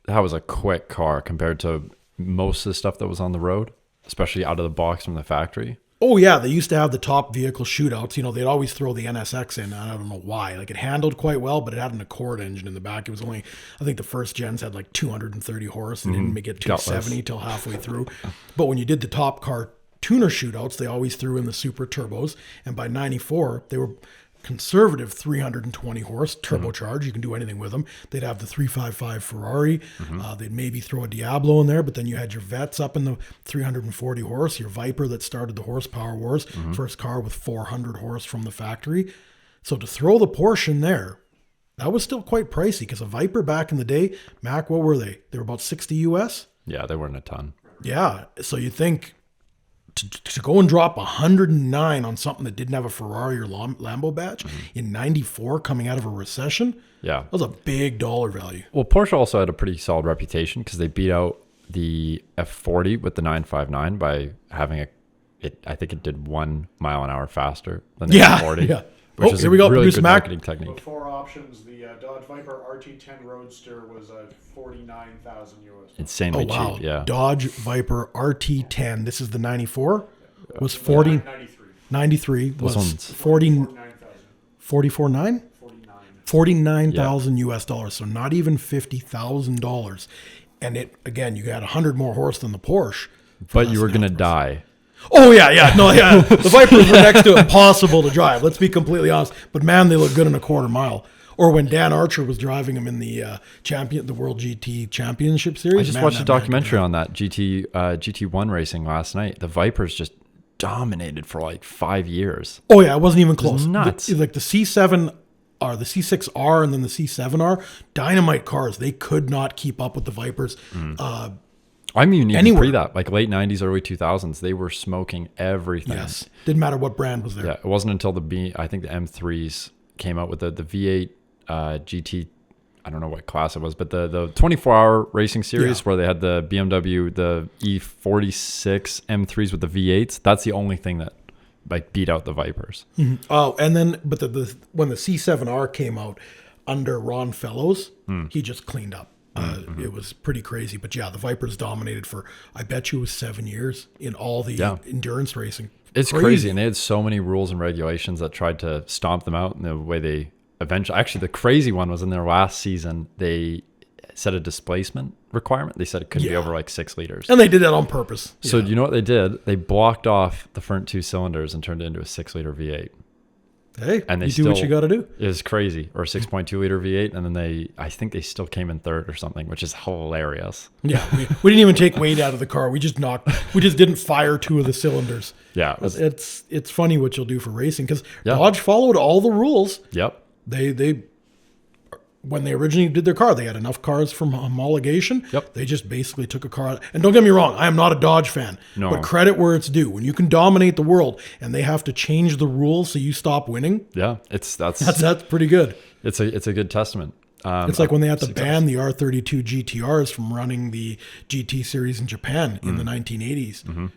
a quick car compared to most of the stuff that was on the road, especially out of the box from the factory. Oh, yeah. They used to have the top vehicle shootouts. You know, they'd always throw the NSX in. I don't know why. Like, it handled quite well, but it had an Accord engine in the back. It was only, I think the first gens had like 230 horse. They didn't make it 270 till halfway through. But when you did the top car tuner shootouts, they always threw in the super turbos. And by 94, they were conservative 320 horse turbocharged. You can do anything with them. They'd have the 355 Ferrari. They'd maybe throw a Diablo in there, but then you had your Vets up in the 340 horse, your Viper that started the horsepower wars, first car with 400 horse from the factory. So to throw the Porsche in there, that was still quite pricey because a Viper back in the day, Mac, what were they? They were about 60 US. Yeah, they weren't a ton. Yeah. So you think to go and drop 109 on something that didn't have a Ferrari or Lambo badge in 94 coming out of a recession, that was a big dollar value. Well, Porsche also had a pretty solid reputation because they beat out the F40 with the 959 by having I think it did 1 mile an hour faster than the F40. Yeah. Which is here we go. Really Producer good Mac. marketing technique. The 4 options, the Dodge Viper RT10 Roadster was at 49,000 US. Insanely wow. cheap, yeah. Dodge Viper RT10. This is the 94. Was 40. 93. 93 was one's 44,900. 49,000 US dollars. So not even $50,000. And it, again, you got 100 more horse than the Porsche. But you were going to die. Oh, yeah. No, yeah. The Vipers were next to impossible to drive. Let's be completely honest. But man, they look good in a quarter mile. Or when Dan Archer was driving them in the World GT Championship Series. I just watched a documentary on that GT1 racing last night. The Vipers just dominated for like 5 years. Oh, yeah. It wasn't even close. It was nuts. Like the C7 or the C6R and then the C7R, dynamite cars. They could not keep up with the Vipers. I mean, even anywhere. pre that, like late 90s, early 2000s, they were smoking everything. Yes. Didn't matter what brand was there. Yeah, it wasn't until I think the M3s came out with the V8 GT, I don't know what class it was, but the 24-hour racing series where they had the BMW, the E46 M3s with the V8s. That's the only thing that like beat out the Vipers. Oh, and then, but when the C7R came out under Ron Fellows, he just cleaned up. It was pretty crazy. But yeah, the Vipers dominated for, I bet you it was 7 years in all the endurance racing. It's crazy. And they had so many rules and regulations that tried to stomp them out in the way they eventually, actually the crazy one was in their last season, they set a displacement requirement. They said it couldn't be over like 6 liters. And they did that on purpose. So you know what they did? They blocked off the front 2 cylinders and turned it into a 6-liter V8. Hey, and they do what you got to do. It was crazy. Or a 6.2 liter V8. And then I think they still came in third or something, which is hilarious. Yeah. We didn't even take weight out of the car. We just didn't fire 2 of the cylinders. Yeah. It's funny what you'll do for racing because Dodge followed all the rules. Yep. They when they originally did their car, they had enough cars from homologation. Yep. They just basically took a car. And don't get me wrong, I am not a Dodge fan. No. But credit where it's due. When you can dominate the world and they have to change the rules so you stop winning. Yeah, that's pretty good. It's a good testament. It's like when they had to ban the R32 GT-Rs from running the GT series in Japan in the 1980s.